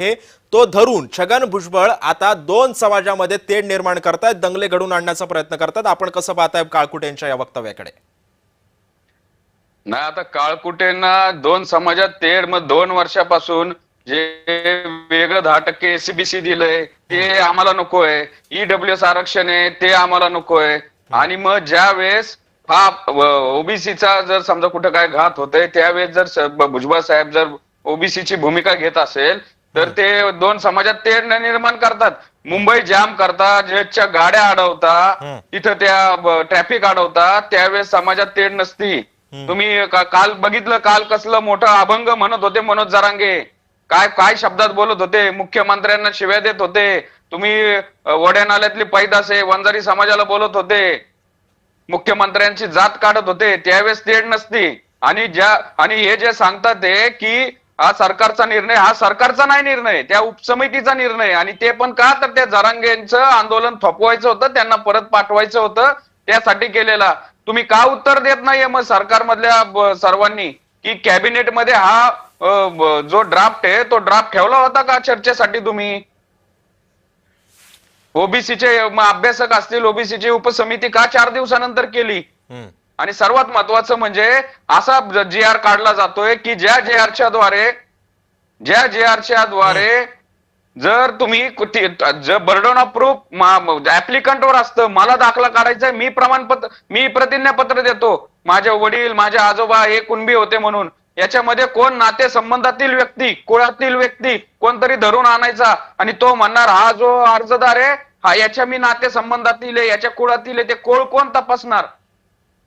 आहे तो धरून छगन भुजबळ आता दोन समाजामध्ये तेढ निर्माण करतायत, दंगले घडवून आणण्याचा प्रयत्न करतात। आपण कसं पाहताय काळकुटे यांच्या या वक्तव्याकडे? नाही, आता काळकुटेंना दोन समाजात तेढ, मग 2 वर्षापासून जे वेगळं 10% एससीबीसी दिलंय ते आम्हाला नकोय, ईडब्ल्यूएस आरक्षण आहे ते आम्हाला नकोय। आणि मग ज्या वेळेस हा ओबीसीचा जर समजा कुठं काय घात होतंय त्यावेळेस जर भुजबळ साहेब जर ओबीसीची भूमिका घेत असेल तर ते दोन समाजात तेढ निर्माण करतात, मुंबई जाम करतात, जजच्या गाड्या अडवता, तिथं त्या ट्रॅफिक अडवतात, त्यावेळेस समाजात तेढ नसती। तुम्ही काल बघितलं, काल कसलं मोठं अभंग म्हणत होते मनोज जरांगे, काय काय शब्दात बोलत होते, मुख्यमंत्र्यांना शिव्या देत होते। तुम्ही वड्या नाल्यातली पैदास आहे वंजारी समाजाला बोलत होते, मुख्यमंत्र्यांची जात काढत होते, त्यावेळेस तेढ नसती। आणि हे जे सांगतात ते की हा सरकारचा निर्णय, हा सरकारचा नाही निर्णय, त्या उपसमितीचा निर्णय। आणि ते पण का, तर त्या जरांगेंचं आंदोलन थोपवायचं होतं, त्यांना परत पाठवायचं होतं, त्यासाठी केलेला। तुम्ही का उत्तर देत नाहीये मग सरकारमधल्या सर्वांनी की कॅबिनेटमध्ये हा जो ड्राफ्ट आहे तो ड्राफ्ट ठेवला होता का चर्चेसाठी? तुम्ही ओबीसीचे अभ्यासक असतील, ओबीसीची उपसमिती का 4 दिवसानंतर केली? आणि सर्वात महत्वाचं म्हणजे असा जी आर काढला जातोय की ज्या जे आरच्या द्वारे जर तुम्ही बर्डन ऑफ प्रूफ ऍप्लिकंटवर असतं, मला दाखला काढायचा, मी प्रतिज्ञापत्र देतो, माझे वडील माझे आजोबा हे कुणबी होते म्हणून, याच्यामध्ये कोण नाते संबंधातील व्यक्ती, कुळातील व्यक्ती कोणतरी धरून आणायचा आणि तो म्हणणार हा जो अर्जदार आहे हा याच्या मी नाते संबंधातील आहे, याच्या कुळातील आहे, ते कुळ कोण तपासणार?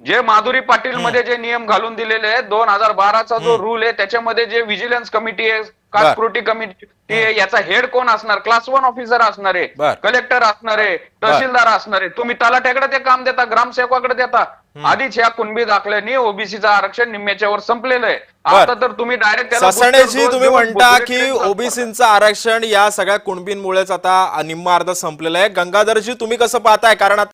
जे माधुरी पाटील मध्ये जे नियम घालून दिलेले आहेत, 2012चा जो रूल आहे त्याच्यामध्ये जे व्हिजिलन्स कमिटी आहे, कास्क्रुटी कमिटी आहे, याचा हेड कोण असणार? क्लास 1 ऑफिसर असणार आहे, कलेक्टर असणार आहे, तहसीलदार असणार आहे। तुम्ही तलाठ्याकडे ते काम देता, ग्रामसेवकाकडे देता। आधीच या कुणबी दाखल्याने ओबीसीचं आरक्षण निम्म्याच्या वर संपलेलं आहे, आता तर तुम्ही डायरेक्ट ससाणेजी तुम्ही म्हणता की ओबीसीचं आरक्षण या सगळ्या कुणबींमुळेच आता निम्मा अर्ध संपलेलं आहे। गंगाधरजी तुम्ही कसं पाहताय? कारण